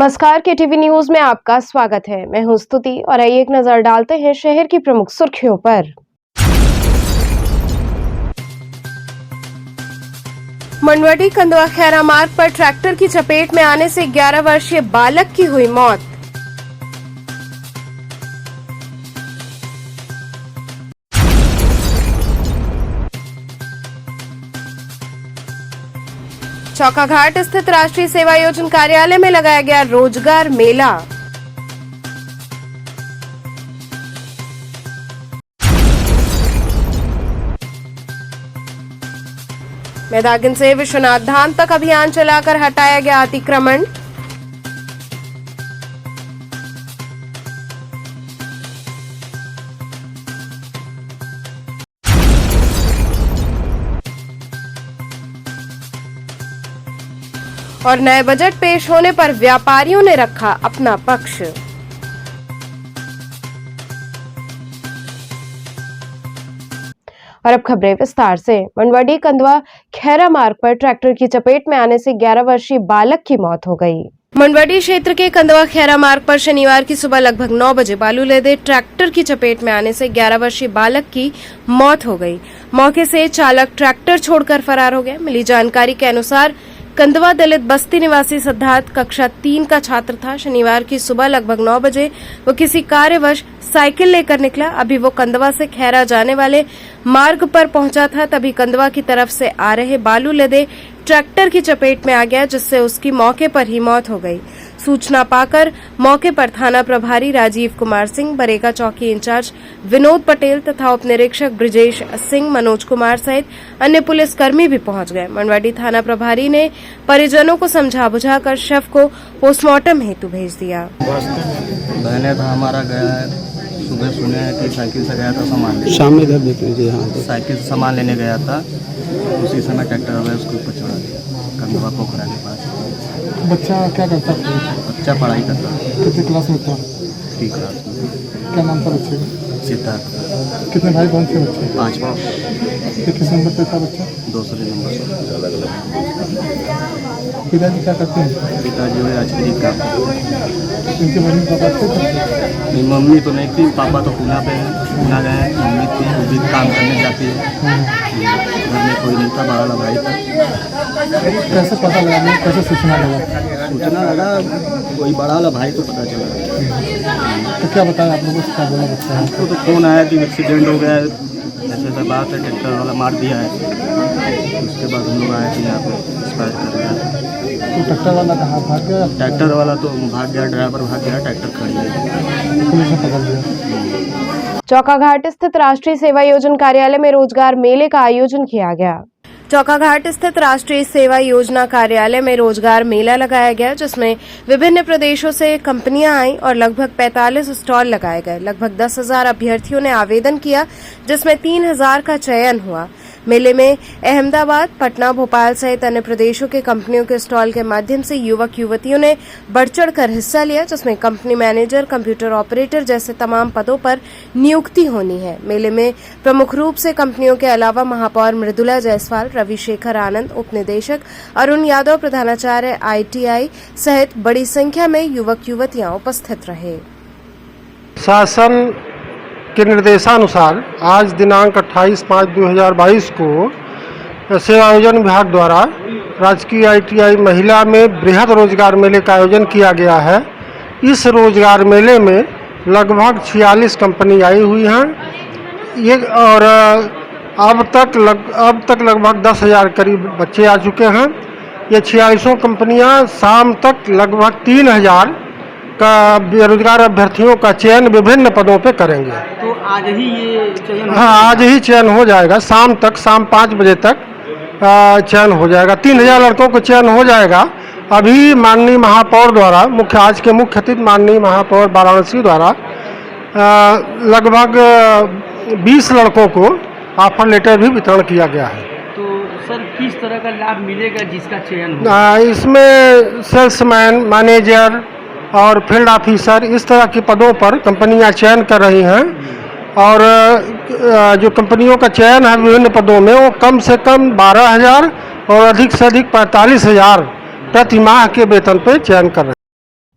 नमस्कार, के TV news में आपका स्वागत है। मैं हूं स्तुति और आइए एक नजर डालते हैं शहर की प्रमुख सुर्खियों पर। मंडवाडी कंदवा खैरा मार्ग पर ट्रैक्टर की चपेट में आने से 11 वर्षीय बालक की हुई मौत। चौकाघाट स्थित राष्ट्रीय सेवा योजना कार्यालय में लगाया गया रोजगार मेला। मैदागिन से विश्वनाथ धाम तक अभियान चलाकर हटाया गया अतिक्रमण। और नए बजट पेश होने पर व्यापारियों ने रखा अपना पक्ष। और अब खबरें विस्तार से। मंडवाडी कंदवा खैरा मार्ग पर ट्रैक्टर की चपेट में आने से 11 वर्षीय बालक की मौत हो गई। मंडवाडी क्षेत्र के कंदवा खैरा मार्ग पर शनिवार की सुबह लगभग 9 बजे बालू लदे ट्रैक्टर की चपेट में आने से 11 वर्षीय बालक की मौत हो गई। मौके से चालक ट्रैक्टर छोड़कर फरार हो गया। मिली जानकारी के अनुसार कंदवा दलित बस्ती निवासी सिद्धार्थ कक्षा 3 का छात्र था। शनिवार की सुबह लगभग 9 बजे वो किसी कार्यवश साइकिल लेकर निकला। अभी वो कंदवा से खैरा जाने वाले मार्ग पर पहुंचा था, तभी कंदवा की तरफ से आ रहे बालू लदे ट्रैक्टर की चपेट में आ गया, जिससे उसकी मौके पर ही मौत हो गई। सूचना पाकर मौके पर थाना प्रभारी राजीव कुमार सिंह, बरेगा चौकी इंचार्ज विनोद पटेल तथा उप निरीक्षक ब्रिजेश सिंह, मनोज कुमार सहित अन्य पुलिसकर्मी भी पहुंच गए। मंडवाडी थाना प्रभारी ने परिजनों को समझा बुझाकर शव को पोस्टमार्टम हेतु भेज दिया। बहने था हमारा गया है, सुबह सुने हैं कि साइकिल से गया था सामान लेने। शाम में इधर देख लीजिए। हाँ, साइकिल से सामान लेने गया था, उसी समय ट्रैक्टर वाला उसको ऊपर चढ़ा दिया कंदवा पोखरा के पास। बच्चा क्या करता था? बच्चा पढ़ाई करता था। कितने क्लास में था? 3 क्लास में। क्या नाम था बच्चे का? सिद्धार्थ। कितने भाई बहन थे बच्चे? 5 किस नंबर पे था बच्चा? दूसरे नंबर पर। पिताजी क्या करते हैं? पिताजी हुए राजगिरी का। इनके मम्मी पापा थे? नहीं, मम्मी तो नहीं थी, पापा तो पूना पे हैं, पूना गए हैं। मम्मी थी, वो भी काम करने जाती है। घर में कोई नहीं था, बड़ा वाला भाई था। कैसे पता लगा? कैसे सूचना लगा? सूचना लगा, कोई बड़ा वाला भाई तो पता चला। तो क्या बताया आप लोगों से? क्या बोला बच्चा? हमको तो फोन आया कि एक्सीडेंट हो गया है, ऐसे ऐसा बात है, ट्रैक्टर वाला मार दिया है। उसके बाद हम लोग आए थे यहाँ पे एक्सपायर कर गया। तो ट्रैक्टर वाला कहाँ भाग गया? ट्रैक्टर वाला तो भाग गया, ड्राइवर भाग गया, ट्रैक्टर खड़ी है। तो पुलिस ने पकड़ लिया। चौकाघाट स्थित राष्ट्रीय सेवा योजना कार्यालय में रोजगार मेले का आयोजन किया गया। चौकाघाट स्थित राष्ट्रीय सेवा योजना कार्यालय में रोजगार मेला लगाया गया, जिसमें विभिन्न प्रदेशों से कंपनियां आईं और लगभग 45 स्टॉल लगाए गए। लगभग 10,000 अभ्यर्थियों ने आवेदन किया, जिसमें 3,000 का चयन हुआ। मेले में अहमदाबाद, पटना, भोपाल सहित अन्य प्रदेशों के कंपनियों के स्टॉल के माध्यम से युवक युवतियों ने बढ़ चढ़कर हिस्सा लिया, जिसमें कंपनी मैनेजर, कंप्यूटर ऑपरेटर जैसे तमाम पदों पर नियुक्ति होनी है। मेले में प्रमुख रूप से कंपनियों के अलावा महापौर मृदुला जायसवाल, रविशेखर आनंद, उप निदेशक अरुण यादव, प्रधानाचार्य ITI सहित बड़ी संख्या में युवक युवतियां उपस्थित रहे। शासन के निर्देशानुसार आज दिनांक 28/5/2022 को सेवा योजना विभाग द्वारा राजकीय ITI महिला में बृहद रोजगार मेले का आयोजन किया गया है। इस रोजगार मेले में लगभग 46 कंपनी आई हुई हैं। ये और अब तक लगभग 10,000 करीब बच्चे आ चुके हैं। ये 46 कंपनियां शाम तक लगभग 3,000 का बेरोजगार अभ्यर्थियों का चयन विभिन्न पदों पे करेंगे। तो आज ही ये चयन? हाँ, आज ही चयन हो जाएगा। शाम 5 बजे तक चयन हो जाएगा। 3,000 लड़कों को चयन हो जाएगा। अभी माननीय महापौर द्वारा आज के मुख्य अतिथि माननीय महापौर वाराणसी द्वारा लगभग 20 लड़कों को ऑफर लेटर भी वितरण किया गया है। तो सर, किस तरह का लाभ मिलेगा जिसका चयन होगा? इसमें सेल्समैन, मैनेजर और फील्ड ऑफिसर इस तरह के पदों पर कंपनियां चयन कर रही हैं। और जो कंपनियों का चयन है विभिन्न पदों में, वो कम से कम 12,000 और अधिक से अधिक 45,000 प्रति माह के वेतन पर चयन कर रहे हैं।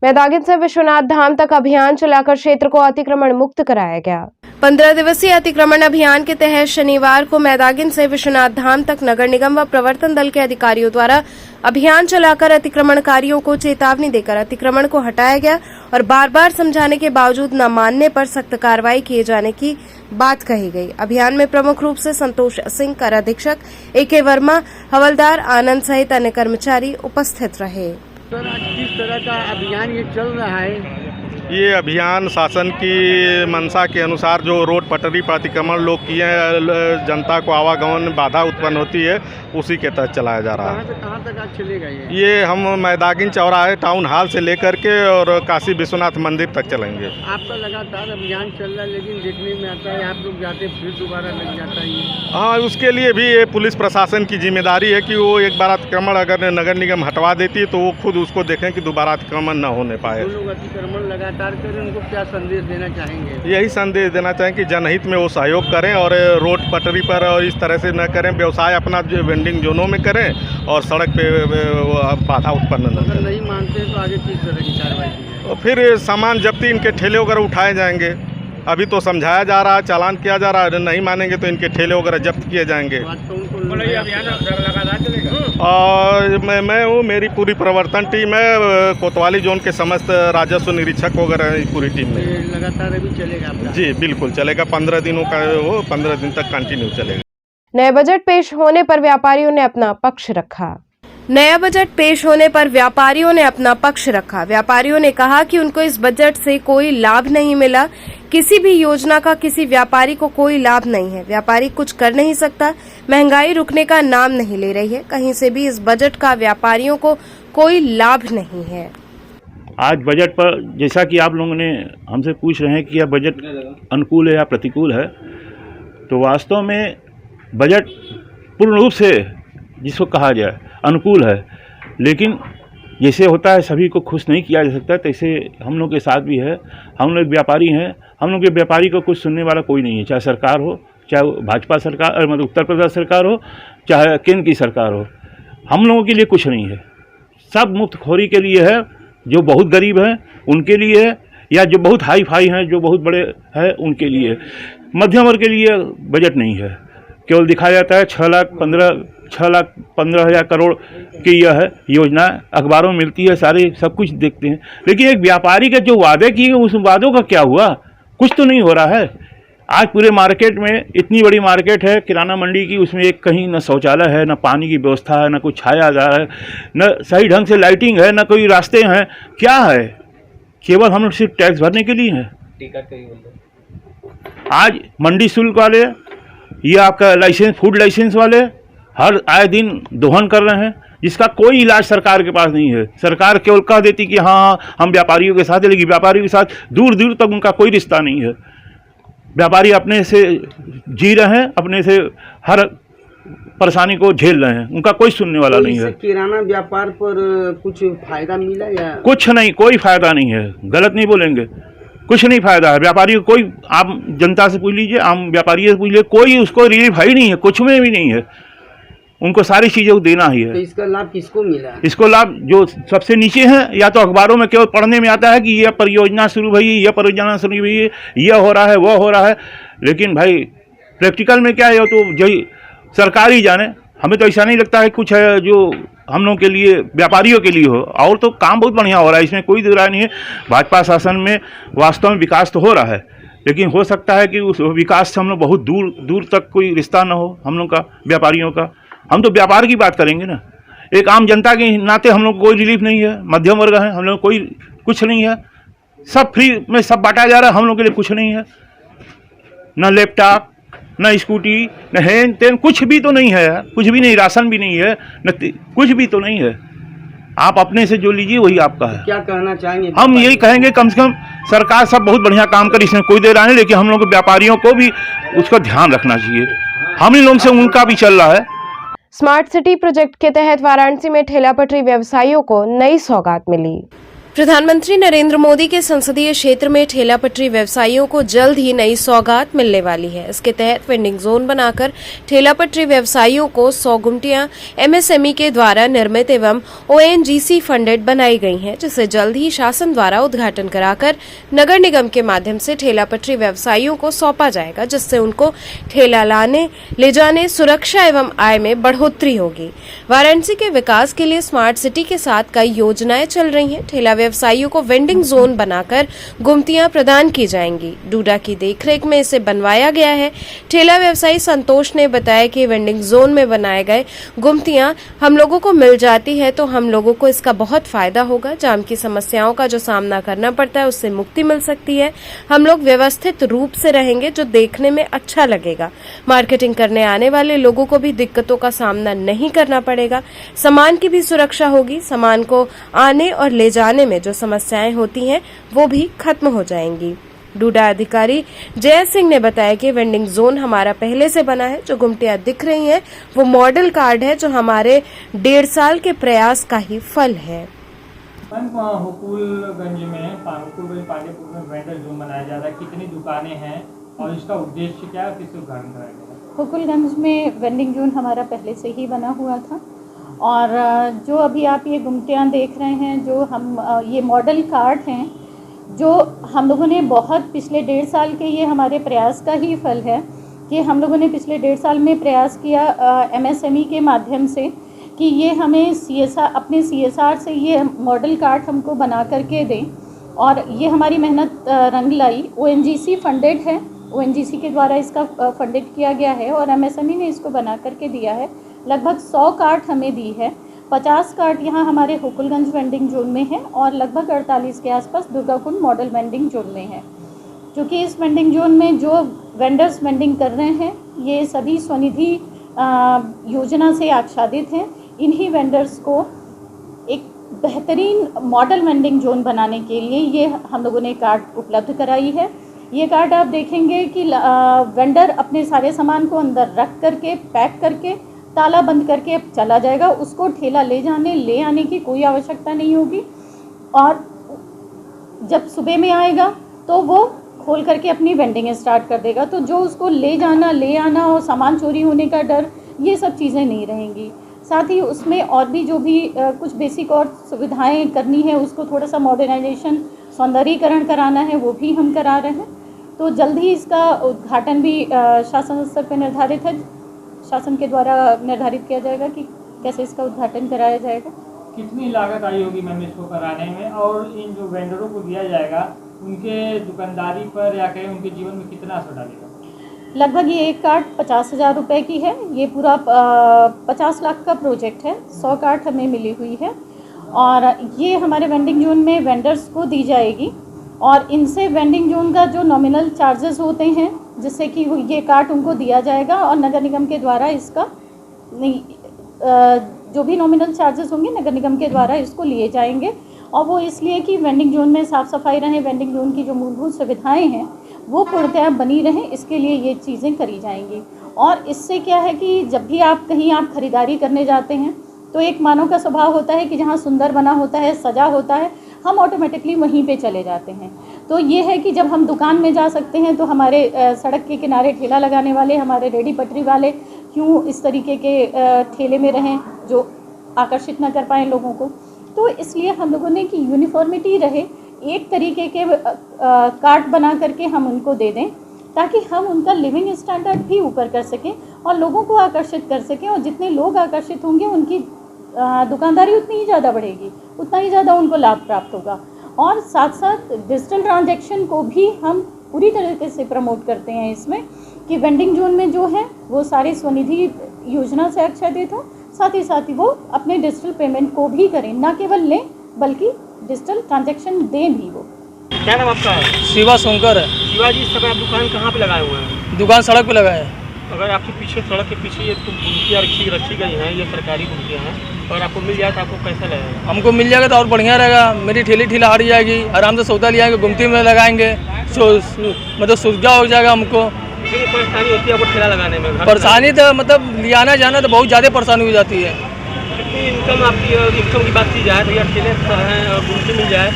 मैदागिन से विश्वनाथ धाम तक अभियान चलाकर क्षेत्र को अतिक्रमण मुक्त कराया गया। 15 दिवसीय अतिक्रमण अभियान के तहत शनिवार को मैदागिन से विश्वनाथ धाम तक नगर निगम व प्रवर्तन दल के अधिकारियों द्वारा अभियान चलाकर अतिक्रमणकारियों को चेतावनी देकर अतिक्रमण को हटाया गया और बार बार समझाने के बावजूद न मानने पर सख्त कार्रवाई किए जाने की बात कही गई। अभियान में प्रमुख रूप से संतोष सिंह, कर अधीक्षक AK वर्मा, हवलदार आनंद सहित अन्य कर्मचारी उपस्थित रहे। सर, आज किस तरह का अभियान ये चल रहा है? ये अभियान शासन की मंशा के अनुसार जो रोड पटरी पर अतिक्रमण लोग किए हैं, जनता को आवागमन में बाधा उत्पन्न होती है, उसी के तहत चलाया जा रहा है। कहाँ से कहाँ तक आज चलेगा ये हम मैदागिन चौराहे टाउन हॉल से लेकर के और काशी विश्वनाथ मंदिर तक चलेंगे। आपका लगातार अभियान चल रहा है, लेकिन देखने में आता है आप लोग जाते फिर दोबारा लग जाता है ये। हाँ, उसके लिए भी ये पुलिस प्रशासन की जिम्मेदारी है कि वो एक बार अतिक्रमण अगर नगर निगम हटवा देती है तो वो खुद उसको देखें कि दोबारा अतिक्रमण न होने पाए। जो लोग अतिक्रमण लगातार करें उनको क्या संदेश देना चाहेंगे? यही संदेश देना चाहें कि जनहित में वो सहयोग करें और रोड पटरी पर और इस तरह से न करें, व्यवसाय अपना जो वेंडिंग जोनों में करें और सड़क पे बाधा उत्पन्न न अगर करें। नहीं मानते तो आगे किस तरह की कार्रवाई की जाए? और फिर सामान जब्ती, इनके ठेले वगैरह उठाए जाएंगे। अभी तो समझाया जा रहा है, चालान किया जा रहा है, नहीं मानेंगे तो इनके ठेले वगैरह जब्त किए जाएंगे। तो आज तो उनको और मैं हूँ, मेरी पूरी प्रवर्तन टीम है, कोतवाली जोन के समस्त राजस्व निरीक्षक वगैरह हैं पूरी टीम में। ये लगातार अभी चलेगा आपका? जी बिल्कुल चलेगा, 15 दिनों का वो 15 दिन तक कंटिन्यू चलेगा। नए बजट पेश होने पर व्यापारियों ने अपना पक्ष रखा। नया बजट पेश होने पर व्यापारियों ने अपना पक्ष रखा। व्यापारियों ने कहा कि उनको इस बजट से कोई लाभ नहीं मिला, किसी भी योजना का किसी व्यापारी को कोई लाभ नहीं है। व्यापारी कुछ कर नहीं सकता, महंगाई रुकने का नाम नहीं ले रही है, कहीं से भी इस बजट का व्यापारियों को कोई लाभ नहीं है। आज बजट पर जैसा कि आप लोगों ने हमसे पूछ रहे हैं कि यह बजट अनुकूल है या प्रतिकूल है, तो वास्तव में बजट पूर्ण रूप से जिसको कहा जाए अनुकूल है, लेकिन जैसे होता है सभी को खुश नहीं किया जा सकता, तैसे हम लोग के साथ भी है। हम लोग व्यापारी हैं, हम लोग के व्यापारी को कुछ सुनने वाला कोई नहीं है, चाहे सरकार हो, चाहे भाजपा सरकार मतलब उत्तर प्रदेश सरकार हो, चाहे केंद्र की सरकार हो। हम लोगों के लिए कुछ नहीं है, सब मुफ्तखोरी के लिए है। जो बहुत गरीब हैं उनके लिए है, या जो बहुत हाई फाई हैं, जो बहुत बड़े हैं उनके लिए। मध्यम वर्ग के लिए बजट नहीं है। केवल दिखाया जाता है 6,15,000 करोड़ की यह योजना अखबारों में मिलती है, सारे सब कुछ देखते हैं, लेकिन एक व्यापारी के जो वादे किए उस वादों का क्या हुआ? कुछ तो नहीं हो रहा है। आज पूरे मार्केट में इतनी बड़ी मार्केट है किराना मंडी की, उसमें एक कहीं न शौचालय है, न पानी की व्यवस्था है, न कुछ छाया जा रहा है, न सही ढंग से लाइटिंग है, न कोई रास्ते हैं। क्या है? केवल हम लोग सिर्फ टैक्स भरने के लिए हैं। आज मंडी शुल्क वाले, ये आपका लाइसेंस, फूड लाइसेंस वाले हर आए दिन दोहन कर रहे हैं, जिसका कोई इलाज सरकार के पास नहीं है। सरकार केवल कह देती कि हाँ हम व्यापारियों के साथ है, लेकिन व्यापारियों के साथ दूर दूर तक उनका कोई रिश्ता नहीं है। व्यापारी अपने से जी रहे हैं, अपने से हर परेशानी को झेल रहे हैं, उनका कोई सुनने वाला नहीं है। किराना व्यापार पर कुछ फायदा मिला या कुछ नहीं, कोई फायदा नहीं है। गलत नहीं बोलेंगे, कुछ नहीं फायदा है। व्यापारी को कोई, आप जनता से पूछ लीजिए, आम व्यापारी से पूछ लीजिए, कोई उसको रिलीफ है ही नहीं है, कुछ में भी नहीं है। उनको सारी चीज़ें को देना ही है। तो इसका लाभ किसको मिला? इसको लाभ जो सबसे नीचे हैं, या तो अखबारों में केवल पढ़ने में आता है कि यह परियोजना शुरू हुई, यह परियोजना शुरू हुई है, यह हो रहा है, वह हो रहा है, लेकिन भाई प्रैक्टिकल में क्या है तो जो सरकार ही जाने। हमें तो ऐसा नहीं लगता है कुछ है जो हम लोगों के लिए, व्यापारियों के लिए हो। और तो काम बहुत बढ़िया हो रहा है, इसमें कोई दो राय नहीं है। भाजपा शासन में वास्तव में विकास तो हो रहा है, लेकिन हो सकता है कि उस विकास से हम लोग बहुत दूर दूर तक कोई रिश्ता ना हो हम लोग का, व्यापारियों का। हम तो व्यापार की बात करेंगे ना, एक आम जनता के नाते हम लोग को कोई रिलीफ नहीं है। मध्यम वर्ग है, हम लोग कोई कुछ नहीं है, सब फ्री में सब बांटा जा रहा है, हम लोग के लिए कुछ नहीं है। न लैपटॉप, न स्कूटी, न हैन तेन, कुछ भी तो नहीं है यार, कुछ भी नहीं, राशन भी नहीं है, न कुछ भी तो नहीं है। आप अपने से जो लीजिए वही आपका है। क्या कहना चाहेंगे? हम यही कहेंगे कम से कम सरकार सब बहुत बढ़िया काम करे, इसमें कोई दे रहा है, लेकिन हम लोग व्यापारियों को भी उसका ध्यान रखना चाहिए। हम ही लोग से उनका भी चल रहा है। स्मार्ट सिटी प्रोजेक्ट के तहत वाराणसी में ठेला पटरी व्यवसायियों को नई सौगात मिली। प्रधानमंत्री नरेंद्र मोदी के संसदीय क्षेत्र में ठेला पटरी व्यवसायियों को जल्द ही नई सौगात मिलने वाली है। इसके तहत वेंडिंग जोन बनाकर ठेला पटरी व्यवसायियों को 100 गुमटियां एमएसएमई के द्वारा निर्मित एवं ओएनजीसी फंडेड बनाई गई हैं, जिसे जल्द ही शासन द्वारा उद्घाटन कराकर नगर निगम के माध्यम से ठेला पटरी व्यवसायियों को सौंपा जाएगा, जिससे उनको ठेला लाने ले जाने, सुरक्षा एवं आय में बढ़ोतरी होगी। वाराणसी के विकास के लिए स्मार्ट सिटी के साथ कई योजनाएं चल रही हैं। ठेला व्यवसायियों को वेंडिंग जोन बनाकर गुमटियां प्रदान की जाएंगी। डूडा की देखरेख में इसे बनवाया गया है। ठेला व्यवसायी संतोष ने बताया कि वेंडिंग जोन में बनाए गए गुमटियां हम लोगों को मिल जाती है तो हम लोगों को इसका बहुत फायदा होगा। जाम की समस्याओं का जो सामना करना पड़ता है उससे मुक्ति मिल सकती है। हम लोग व्यवस्थित रूप से रहेंगे जो देखने में अच्छा लगेगा। मार्केटिंग करने आने वाले लोगों को भी दिक्कतों का सामना नहीं करना पड़ेगा। सामान की भी सुरक्षा होगी। सामान को आने और ले जाने में जो समस्याएं होती हैं वो भी खत्म हो जाएंगी। डूडा अधिकारी जय सिंह ने बताया कि वेंडिंग जोन हमारा पहले से बना है। जो गुमटियां दिख रही हैं वो मॉडल कार्ड है जो हमारे 1.5 साल के प्रयास का ही फल है। मैम, हुकुलगंज में पांडेपुर में वेंडर जोन बनाया जा रहा है, कितनी दुकानें हैं और इसका उद्देश्य क्या है, किससे उद्घाटन कराया जाएगा? हुकुलगंज में वेंडिंग जोन हमारा पहले से ही बना हुआ था और जो अभी आप ये गुमटियाँ देख रहे हैं, जो हम ये मॉडल कार्ड हैं, जो हम लोगों ने बहुत पिछले 1.5 साल के, ये हमारे प्रयास का ही फल है कि हम लोगों ने पिछले 1.5 साल में प्रयास किया एमएसएमई के माध्यम से कि ये हमें अपने CSR से ये मॉडल कार्ड हमको बना करके दें और ये हमारी मेहनत रंग लाई। ONGC फंडेड है, ONGC के द्वारा इसका फंडेड किया गया है और एमएसएमई ने इसको बना करके दिया है। लगभग 100 कार्ड हमें दी है। 50 कार्ड यहाँ हमारे हुकुलगंज वेंडिंग जोन में है और लगभग 48 के आसपास दुर्गाकुंड मॉडल वेंडिंग जोन में है। क्योंकि इस वेंडिंग जोन में जो वेंडर्स वेंडिंग कर रहे हैं ये सभी स्वनिधि योजना से आच्छादित हैं। इन्हीं वेंडर्स को एक बेहतरीन मॉडल वेंडिंग जोन बनाने के लिए ये हम लोगों ने कार्ड उपलब्ध कराई है। ये कार्ड आप देखेंगे कि वेंडर अपने सारे सामान को अंदर रख करके पैक करके ताला बंद करके चला जाएगा। उसको ठेला ले आने की कोई आवश्यकता नहीं होगी और जब सुबह में आएगा तो वो खोल करके अपनी वेंडिंग स्टार्ट कर देगा। तो जो उसको ले आना और सामान चोरी होने का डर, ये सब चीज़ें नहीं रहेंगी। साथ ही उसमें और भी जो भी कुछ बेसिक और सुविधाएं करनी है, उसको थोड़ा सा मॉडर्नाइजेशन, सौंदर्यीकरण कराना है, वो भी हम करा रहे हैं। तो जल्द ही इसका उद्घाटन भी शासन स्तर पर निर्धारित है, शासन के द्वारा निर्धारित किया जाएगा कि कैसे इसका उद्घाटन कराया जाएगा। कितनी लागत आई होगी मैम इसको कराने में, और इन जो वेंडरों को दिया जाएगा उनके दुकानदारी पर या कहीं उनके जीवन में कितना असर डालेगा? लगभग ये एक कार्ड 50,000 रुपये की है। ये पूरा 50 लाख का प्रोजेक्ट है। 100 कार्ड हमें मिली हुई है और ये हमारे वेंडिंग जोन में वेंडर्स को दी जाएगी और इनसे वेंडिंग जोन का जो नॉमिनल चार्जेस होते हैं, जिससे कि ये कार्ड उनको दिया जाएगा और नगर निगम के द्वारा इसका जो भी नॉमिनल चार्जेस होंगे नगर निगम के द्वारा इसको लिए जाएंगे। और वो इसलिए कि वेंडिंग जोन में साफ़ सफाई रहे, वेंडिंग जोन की जो मूलभूत सुविधाएं हैं वो पूर्णतः बनी रहें, इसके लिए ये चीज़ें करी जाएंगी। और इससे क्या है कि जब भी आप कहीं खरीदारी करने जाते हैं तो एक मानव का स्वभाव होता है कि जहाँ सुंदर बना होता है, सजा होता है, हम ऑटोमेटिकली वहीं पे चले जाते हैं। तो ये है कि जब हम दुकान में जा सकते हैं तो हमारे सड़क के किनारे ठेला लगाने वाले, हमारे रेडी पटरी वाले क्यों इस तरीके के ठेले में रहें जो आकर्षित ना कर पाएँ लोगों को। तो इसलिए हम लोगों ने कि यूनिफॉर्मिटी रहे, एक तरीके के कार्ड बना करके हम उनको दे दें ताकि हम उनका लिविंग स्टैंडर्ड भी ऊपर कर सकें और लोगों को आकर्षित कर सकें। और जितने लोग आकर्षित होंगे उनकी दुकानदारी उतनी ही ज़्यादा बढ़ेगी, उतना ही ज़्यादा उनको लाभ प्राप्त होगा। और साथ साथ डिजिटल ट्रांजैक्शन को भी हम पूरी तरीके से प्रमोट करते हैं इसमें कि वेंडिंग जोन में जो है वो सारे स्वनिधि योजना से आच्छादित हो, साथ ही वो अपने डिजिटल पेमेंट को भी करें, ना केवल लें बल्कि डिजिटल ट्रांजैक्शन दें भी वो। क्या नाम आपका है? शिवा शंकर है। शिवा जी, इस समय आप दुकान कहाँ पे लगाए हुए हैं? दुकान सड़क पे लगाए हैं। अगर आपके पीछे, सड़क के पीछे ये गुमटियाँ रखी गई हैं, ये सरकारी गुमटियाँ हैं, अगर आपको मिल जाए तो आपको कैसा लगेगा? हमको मिल जाएगा तो और बढ़िया रहेगा। मेरी ठेला हट जाएगी, आराम से सौदा ले आएंगे, गुमटी में लगाएंगे, मतलब सुविधा हो जाएगा हमको। कितनी परेशानी होती है आपको ठेला लगाने में? परेशानी तो मतलब ले आना जाना तो बहुत ज़्यादा परेशानी हो जाती है। कोई इनकम आपकी इनकम की बात की जाए तो यार ठेले हैं और घूमते मिल जाए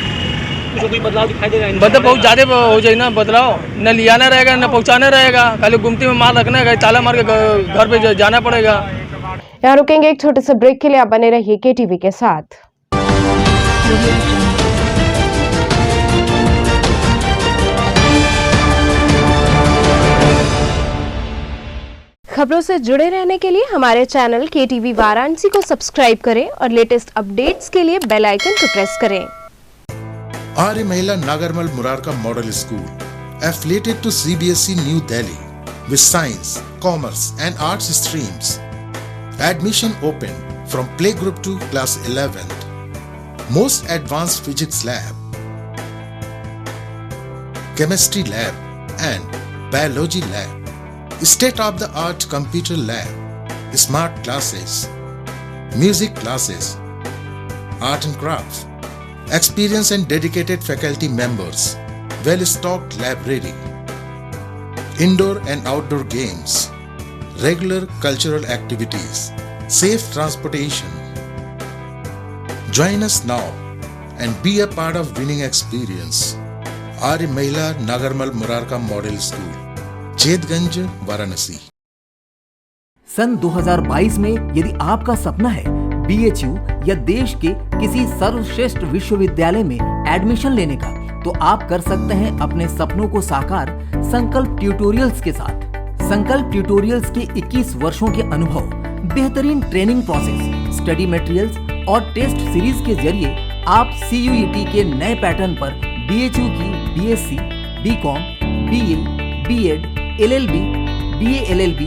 तो कोई बदलाव दिखाई देगा? बदलाव बहुत ज़्यादा हो जाए ना, बदलाव न लियाना रहेगा न पहुँचाना रहेगा, खाली गुमती में माल रखना है, ताला मार के घर पे जाना पड़ेगा। यहाँ रुकेंगे एक छोटे से ब्रेक के लिए, आप बने रहिए KTV के साथ। खबरों से जुड़े रहने के लिए हमारे चैनल KTV वाराणसी को सब्सक्राइब करें और लेटेस्ट अपडेट्स के लिए बेल आइकन को प्रेस करें। आर्य महिला Nagarmal Murarka model school affiliated to CBSE New Delhi with science, commerce and arts streams. Admission open from playgroup to class 11th. Most advanced physics lab, chemistry lab and biology lab. State-of-the-art computer lab, smart classes, music classes, art and crafts, experienced and dedicated faculty members, well-stocked library, indoor and outdoor games, regular cultural activities, safe transportation. Join us now and be a part of winning experience. Arya Mahila Nagarmal Murarka Model School, Chetganj, Varanasi. सन 2022 में यदि आपका सपना है BHU या देश के किसी सर्वश्रेष्ठ विश्वविद्यालय में एडमिशन लेने का, तो आप कर सकते हैं अपने सपनों को साकार संकल्प ट्यूटोरियल्स के साथ। संकल्प ट्यूटोरियल्स के 21 वर्षों के अनुभव, बेहतरीन ट्रेनिंग प्रोसेस, स्टडी मटेरियल्स और टेस्ट सीरीज के जरिए आप CUET के नए पैटर्न पर BHU की BSc, BCom, BA, B.Ed, LLB, BA LLB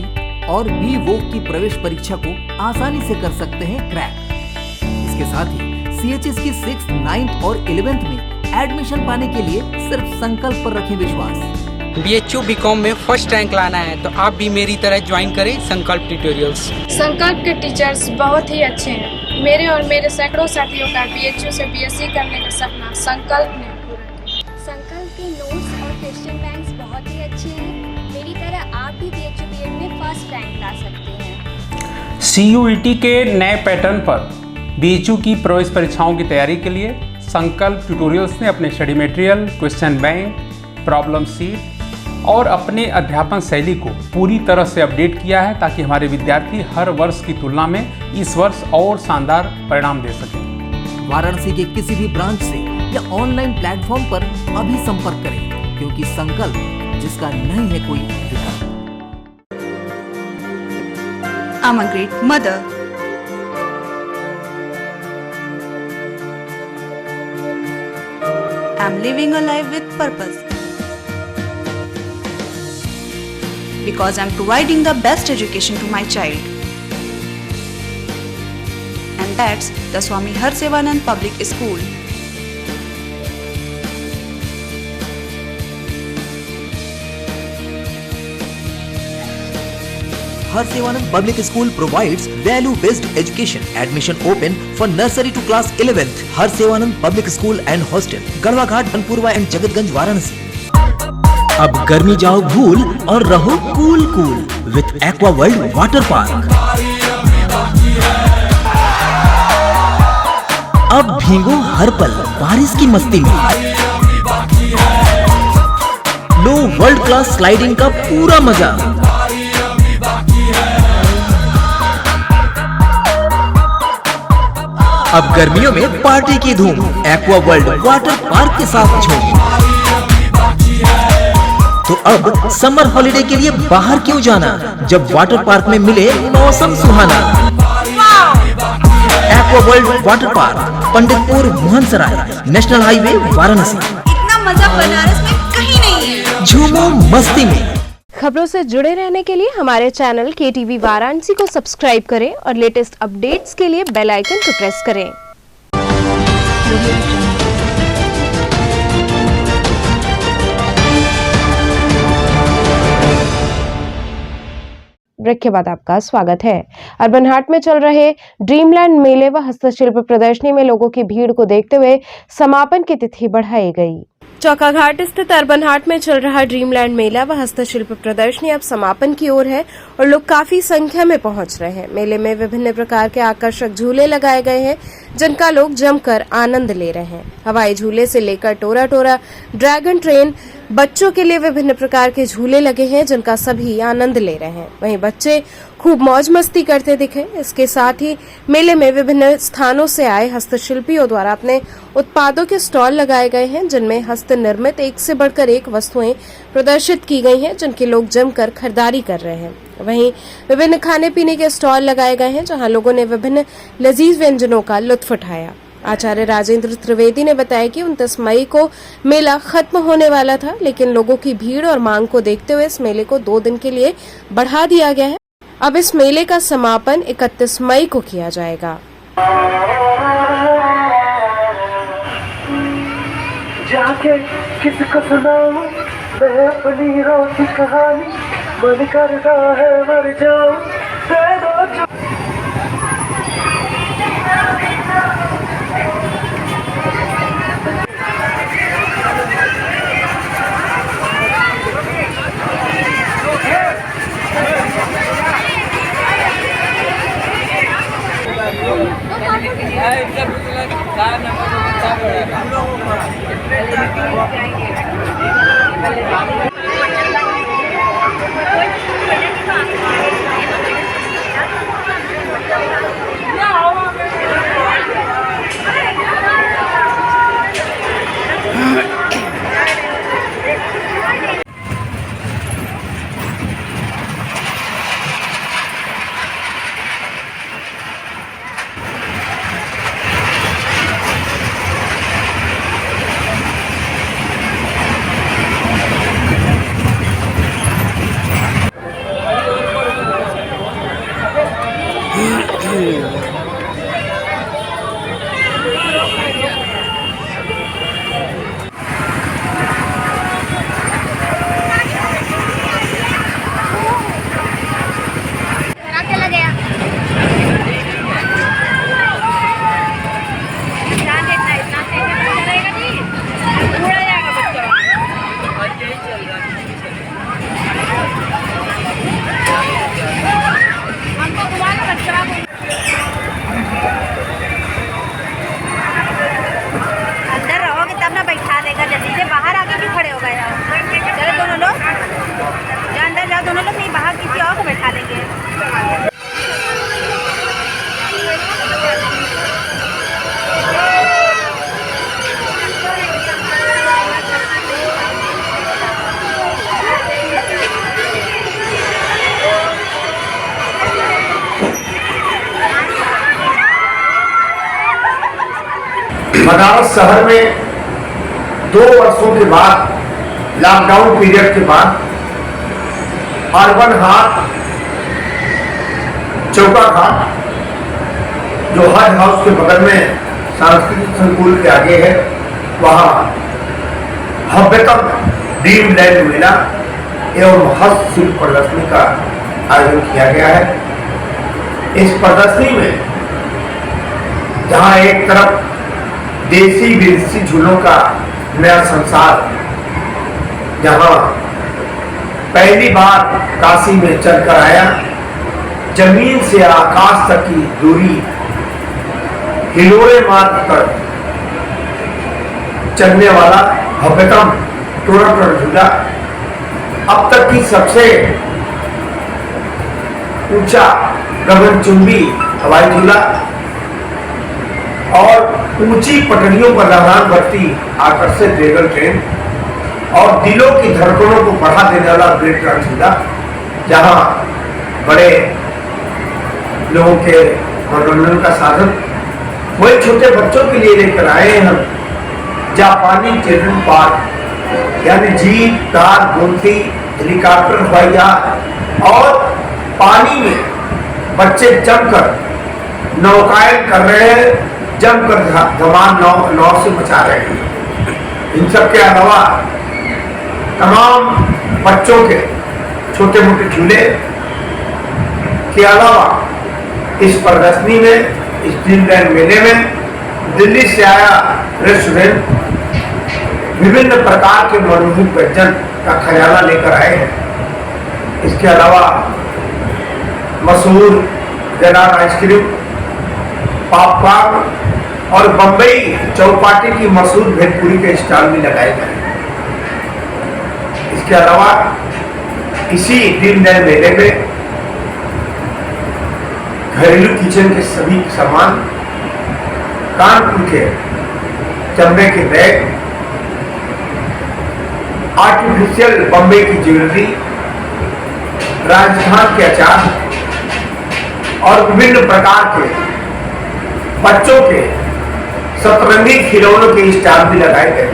और BVoc की प्रवेश परीक्षा को आसानी से कर सकते हैं क्रैक। इसके साथ ही CHS की 6th, 9th और 11th में एडमिशन पाने के लिए सिर्फ संकल्प पर रखें विश्वास। BHU BCom में फर्स्ट रैंक लाना है तो आप भी मेरी तरह ज्वाइन करें संकल्प ट्यूटोरियल्स। संकल्प के टीचर्स बहुत ही अच्छे हैं। मेरे और मेरे सैकड़ों साथियों का BHU से BSc करने का सपना संकल्प ने पूरा किया। संकल्प के नोट्स और क्वेश्चन बैंक्स बहुत ही अच्छे हैं। मेरी तरह आप भी BHU B.Ed में फर्स्ट रैंक ला सकते हैं। CUET के नए पैटर्न पर BHU की प्रवेश परीक्षाओं की तैयारी के लिए संकल्प ट्यूटोरियल्स ने अपने study material, question bank, problem seat और अपने अध्यापन शैली को पूरी तरह से अपडेट किया है ताकि हमारे विद्यार्थी हर वर्ष की तुलना में इस वर्ष और शानदार परिणाम दे सकें। वाराणसी के किसी भी ब्रांच से या ऑनलाइन प्लेटफॉर्म पर अभी संपर्क करें, क्योंकि संकल्प जिसका नहीं है कोई विकल्प। I'm a great mother. I'm living a life with purpose. Because I'm providing the best education to my child. And that's the Swami Harsevanand Public School. Harsevanand Public School provides value-based education. Admission open for nursery to class 11th. Harsevanand Public School and Hostel, Garhwa Ghat, Banpurwa and Jagatganj, Varanasi. अब गर्मी जाओ भूल और रहो cool cool with aqua World water park. अब भीगो हर पल बारिश की मस्ती में। लो वर्ल्ड क्लास स्लाइडिंग का पूरा मजा। अब गर्मियों में पार्टी की धूम एक्वा वर्ल्ड वाटर पार्क के साथ झूम। तो अब समर हॉलिडे के लिए बाहर क्यों जाना जब वाटर पार्क में मिले मौसम सुहाना। Aqua World water park, Panditpur, Mohansarai, national highway, Varanasi. इतना मजा बनारस में कहीं नहीं है। झूमो मस्ती में। खबरों से जुड़े रहने के लिए हमारे चैनल KTV वाराणसी को सब्सक्राइब करें और लेटेस्ट अपडेट्स के लिए बेल आइकन को प्रेस करें। ब्रेक के बाद आपका स्वागत है। अर्बन हाट में चल रहे ड्रीमलैंड मेले व हस्तशिल्प प्रदर्शनी में लोगों की भीड़ को देखते हुए समापन की तिथि बढ़ाई गई। चौकाघाट स्थित अर्बन हाट में चल रहा ड्रीमलैंड मेला व हस्तशिल्प प्रदर्शनी अब समापन की ओर है और लोग काफी संख्या में पहुंच रहे हैं। मेले में विभिन्न प्रकार के आकर्षक झूले लगाए गए हैं जिनका लोग जमकर आनंद ले रहे हैं। हवाई झूले से लेकर टोरा टोरा, ड्रैगन ट्रेन, बच्चों के लिए विभिन्न प्रकार के झूले लगे हैं जिनका सभी आनंद ले रहे हैं। वहीं बच्चे खूब मौज मस्ती करते दिखे। इसके साथ ही मेले में विभिन्न स्थानों से आए हस्तशिल्पियों द्वारा अपने उत्पादों के स्टॉल लगाए गए हैं जिनमें हस्त निर्मित एक से बढ़कर एक वस्तुएं प्रदर्शित की गई हैं जिनके लोग जमकर खरीदारी कर रहे हैं। वहीं विभिन्न खाने पीने के स्टॉल लगाए गए हैं जहां लोगों ने विभिन्न लजीज व्यंजनों का लुत्फ उठाया। आचार्य राजेंद्र त्रिवेदी ने बताया कि 29 मई को मेला खत्म होने वाला था, लेकिन लोगों की भीड़ और मांग को देखते हुए इस मेले को 2 दिन के लिए बढ़ा दिया गया है। अब इस मेले का समापन 31 मई को किया जाएगा। जाके किसको सुनाऊं मैं अपनी रोती कहानी, मन करता है मर जाऊं दे दो। बनारस शहर में 2 वर्षों के बाद, लॉकडाउन पीरियड के बाद, अर्बन हाट, चौकाघाट जो हज हाउस के बगल में सांस्कृतिक संकुल के आगे है, वहाँ भव्यतम ड्रीमलैंड मेला एवं हस्तशिल्प प्रदर्शनी का आयोजन किया गया है। इस प्रदर्शनी में जहाँ एक तरफ देसी विदेशी झूलों का नया संसार, जहाँ पहली बार काशी में चलकर आया, जमीन से आकाश तक की दूरी हिलोरे मार्ग पर चलने वाला भव्यतम टोरा टोरा झूला, अब तक की सबसे ऊंचा गगनचुंबी हवाई झूला और ऊंची पटरियों पर लहरान भरती आकर्षक ड्रैगन ट्रेन और दिलों की धड़कनों को बढ़ा देने वाला ब्रेक डांस झूला, जहां बड़े लोगों के मनोरंजन का साधन वही छोटे बच्चों के लिए लेकर आए हैं हम जापानी चिल्ड्रन पार्क, यानी जीप, कार, गोमती, हेलीकॉप्टर, हवाई जहाज और पानी में बच्चे जमकर नौकायन कर रहे हैं, जमकर धमाल नाव से मचा रहे हैं। इन सब के अलावा तमाम बच्चों के छोटे मोटे झूले के अलावा इस प्रदर्शनी में, इस ड्रीमलैंड मेले में दिल्ली से आया रेस्टोरेंट विभिन्न प्रकार के मनोरंजक व्यंजन का खजाना लेकर आए हैं। इसके अलावा मशहूर जलाल आइसक्रीम, पॉपकॉर्न और बम्बई चौपाटी की मशहूर भेलपुरी के स्टॉल भी लगाए गए। इसके अलावा इसी दीनदयाल मेले में घरेलू किचन के सभी सामान, कानपुर के चमड़े के बैग, आर्टिफिशियल बम्बई की ज्वेलरी, राजस्थान के अचार और विभिन्न प्रकार के बच्चों के सतरंगी खिलौनों के स्टॉल भी लगाए गए।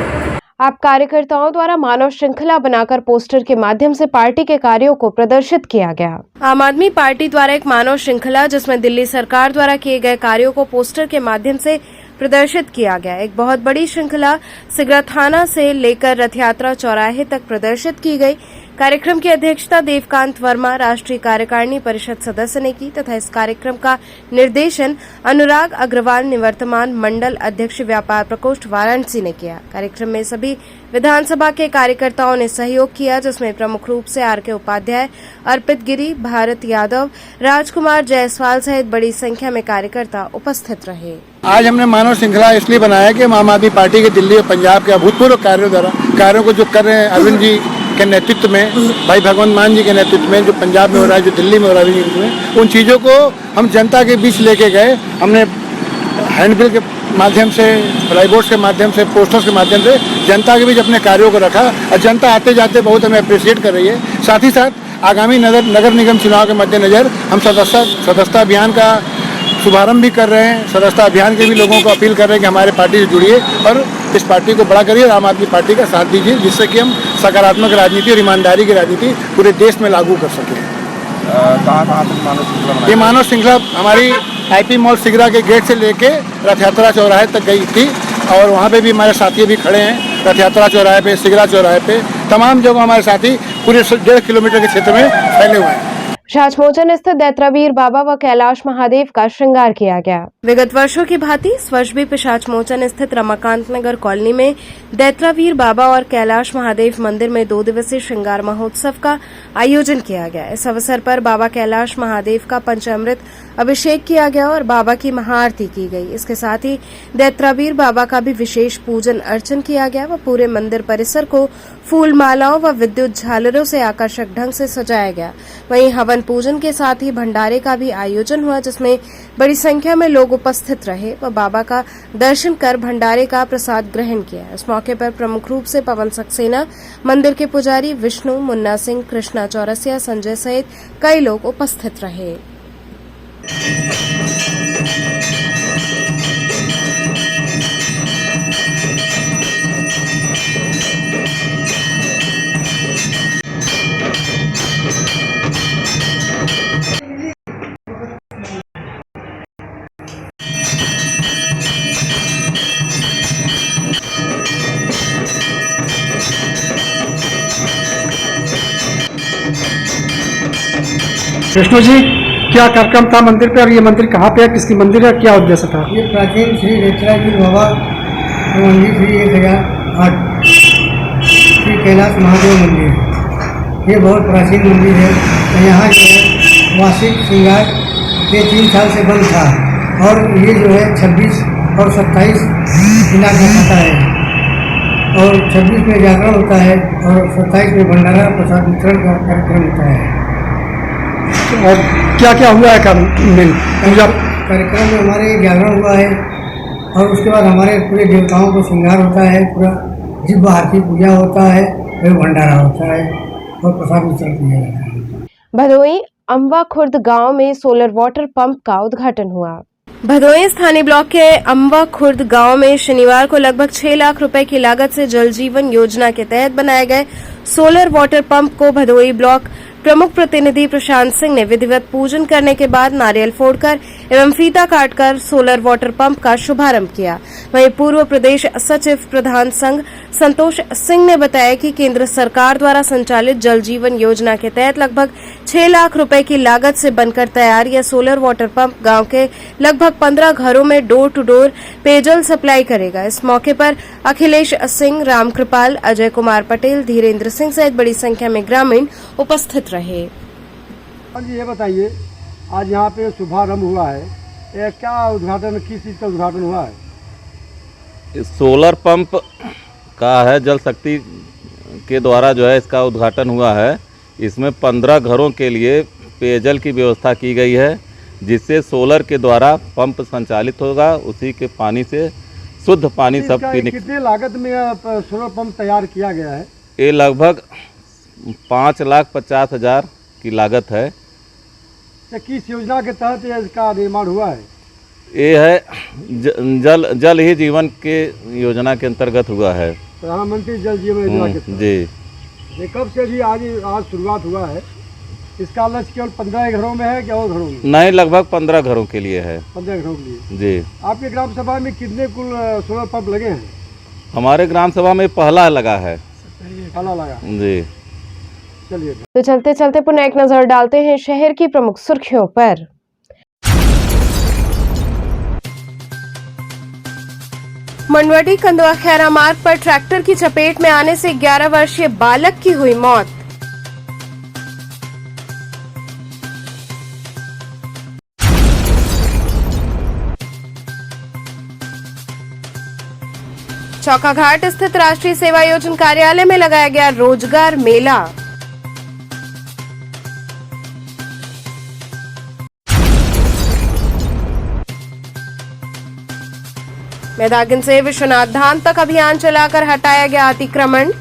आप कार्यकर्ताओं द्वारा मानव श्रृंखला बनाकर पोस्टर के माध्यम से पार्टी के कार्यों को प्रदर्शित किया गया। आम आदमी पार्टी द्वारा एक मानव श्रृंखला जिसमें दिल्ली सरकार द्वारा किए गए कार्यों को पोस्टर के माध्यम से प्रदर्शित किया गया। एक बहुत बड़ी श्रृंखला सिगरा थाना से लेकर रथ यात्रा चौराहे तक प्रदर्शित की गई। कार्यक्रम की अध्यक्षता देवकांत वर्मा, राष्ट्रीय कार्यकारिणी परिषद सदस्य ने की तथा इस कार्यक्रम का निर्देशन अनुराग अग्रवाल, निवर्तमान मंडल अध्यक्ष व्यापार प्रकोष्ठ वाराणसी ने किया। कार्यक्रम में सभी विधानसभा के कार्यकर्ताओं ने सहयोग किया, जिसमें प्रमुख रूप से आर.के. उपाध्याय, अर्पित गिरी, भारत यादव, राजकुमार जायसवाल सहित बड़ी संख्या में कार्यकर्ता उपस्थित रहे। आज हमने मानव श्रृंखला इसलिए बनाया कि आम आदमी पार्टी के दिल्ली और पंजाब के अभूतपूर्व कार्यों को जो कर रहे हैं अरविंद जी के नेतृत्व में, भाई भगवंत मान जी के नेतृत्व में, जो पंजाब में हो रहा है, जो दिल्ली में हो रहा है, उन चीज़ों को हम जनता के बीच लेके गए। हमने हैंडबिल के माध्यम से, फ्लाईबोर्ड के माध्यम से, पोस्टर्स के माध्यम से जनता के बीच अपने कार्यों को रखा और जनता आते जाते बहुत हमें अप्रिशिएट कर रही है। साथ ही साथ आगामी नगर निगम चुनाव के मद्देनजर हम सदस्यता अभियान का शुभारंभ भी कर रहे हैं। सदस्यता अभियान के भी लोगों को अपील कर रहे हैं कि हमारे पार्टी से जुड़िए और इस पार्टी को बड़ा करिए, आम आदमी पार्टी का साथ दीजिए, जिससे कि हम सकारात्मक राजनीति और ईमानदारी की राजनीति पूरे देश में लागू कर सकें। ये मानव श्रृंखला हमारी आईपी मॉल सिगरा के गेट से लेके रथ यात्रा चौराहे तक गई थी और वहाँ पे भी हमारे साथी भी खड़े हैं। रथ यात्रा चौराहे पे, सिगरा चौराहे पे, तमाम जगह हमारे साथी पूरे 1.5 किलोमीटर के क्षेत्र में फैले हुए हैं। शाचमोचन स्थित दैत्रावीर बाबा व कैलाश महादेव का श्रृंगार किया गया। विगत वर्षों की भांति इस वर्ष भी शाचमोचन स्थित रमाकांत नगर कॉलोनी में दैत्रावीर बाबा और कैलाश महादेव मंदिर में 2 दिवसीय श्रृंगार महोत्सव का आयोजन किया गया। इस अवसर पर बाबा कैलाश महादेव का पंचामृत अभिषेक किया गया और बाबा की महाआरती की गई। इसके साथ ही दैत्रावीर बाबा का भी विशेष पूजन अर्चन किया गया व पूरे मंदिर परिसर को फूल मालाओं व विद्युत झालरों से आकर्षक ढंग से सजाया गया। वहीं हवन पूजन के साथ ही भंडारे का भी आयोजन हुआ, जिसमें बड़ी संख्या में लोग उपस्थित रहे व बाबा का दर्शन कर भंडारे का प्रसाद ग्रहण किया। इस मौके पर प्रमुख रूप से पवन सक्सेना, मंदिर के पुजारी विष्णु, मुन्ना सिंह, कृष्णा चौरसिया, संजय सहित कई लोग उपस्थित रहे। विष्णु जी, क्या कार्यक्रम था मंदिर पे और ये मंदिर कहाँ पे है, किसकी मंदिर है, क्या उद्देश्य था? ये प्राचीन श्री दैत्रावीर बाबा मंदिर श्री 1008 श्री कैलाश महादेव मंदिर, ये बहुत प्राचीन मंदिर है। यहाँ जो है वार्षिक श्रृंगार ये 3 साल से बंद था और ये जो है 26 और 27 दिनांक में खाता है और 26 में जागरण होता है और 27 में भंडारा प्रसाद वितरण का कार्यक्रम होता है। और क्या क्या हुआ है कार्यक्रम में हमारे जागरण हुआ है और उसके बाद हमारे पूरे देवताओं को श्रृंगार होता है, पूरा दिव्य आरती पूजा होता है, फिर भंडारा होता है और प्रसाद वितरण किया जाता है। भदोई अम्बा खुर्द गांव में सोलर वाटर पंप का उद्घाटन हुआ। भदोई स्थानीय ब्लॉक के अम्बा खुर्द गांव में शनिवार को लगभग 6 लाख रुपए की लागत से जल जीवन योजना के तहत बनाए गए सोलर वाटर पंप को भदोई ब्लॉक प्रमुख प्रतिनिधि प्रशांत सिंह ने विधिवत पूजन करने के बाद नारियल फोड़कर एवं फीता काटकर सोलर वाटर पंप का शुभारंभ किया। वहीं पूर्व प्रदेश सचिव प्रधान संघ संतोष सिंह ने बताया कि केंद्र सरकार द्वारा संचालित जल जीवन योजना के तहत लगभग 6 लाख रुपए की लागत से बनकर तैयार यह सोलर वाटर पंप गांव के लगभग 15 घरों में डोर टू डोर पेयजल सप्लाई करेगा। इस मौके पर अखिलेश सिंह, रामकृपाल, अजय कुमार पटेल, धीरेन्द्र सिंह सहित बड़ी संख्या में ग्रामीण उपस्थित रहे। जी ये बताइए, आज यहाँ पे शुभारंभ हुआ है, ये क्या उद्घाटन, किस चीज़ का उद्घाटन हुआ है? सोलर पंप का है, जल शक्ति के द्वारा जो है इसका उद्घाटन हुआ है। इसमें 15 घरों के लिए पेयजल की व्यवस्था की गई है, जिससे सोलर के द्वारा पंप संचालित होगा। उसी के पानी से शुद्ध पानी सब पीने। कितने लागत में सोलर पंप तैयार किया गया है? ये लगभग 5,50,000 की लागत है। किस योजना के तहत इसका निर्माण हुआ है? ये है जल ही जीवन के योजना के अंतर्गत हुआ है। प्रधानमंत्री जल जीवन योजना के तहत। जी। ये कब से भी आज शुरुआत हुआ है? इसका लक्ष्य केवल 15 घरों में है क्या और घरों में? नहीं, लगभग 15 घरों के लिए है। 15 घरों के लिए। जी। आपके ग्राम सभा में कितने कुल सोलर पंप लगे हैं? हमारे ग्राम सभा में पहला लगा है। पहला लगा। जी। चलिए, तो चलते चलते पुनः एक नजर डालते हैं शहर की प्रमुख सुर्खियों पर। मंडवाडी कंदवा खैरा मार्ग पर ट्रैक्टर की चपेट में आने से 11 वर्षीय बालक की हुई मौत। चौकाघाट स्थित राष्ट्रीय सेवा योजना कार्यालय में लगाया गया रोजगार मेला। मैदागिन से विश्वनाथ धाम तक अभियान चलाकर हटाया गया अतिक्रमण।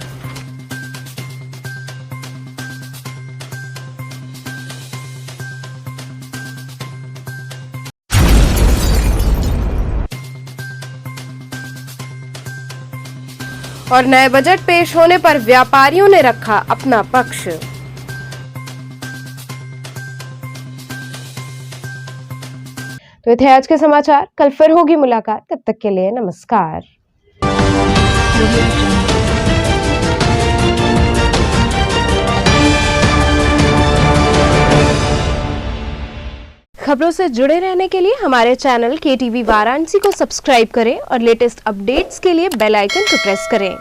और नए बजट पेश होने पर व्यापारियों ने रखा अपना पक्ष। तो ये थे आज के समाचार। कल फिर होगी मुलाकात, तब तक के लिए नमस्कार। खबरों से जुड़े रहने के लिए हमारे चैनल KTV वाराणसी को सब्सक्राइब करें और लेटेस्ट अपडेट्स के लिए बेल आइकन को प्रेस करें।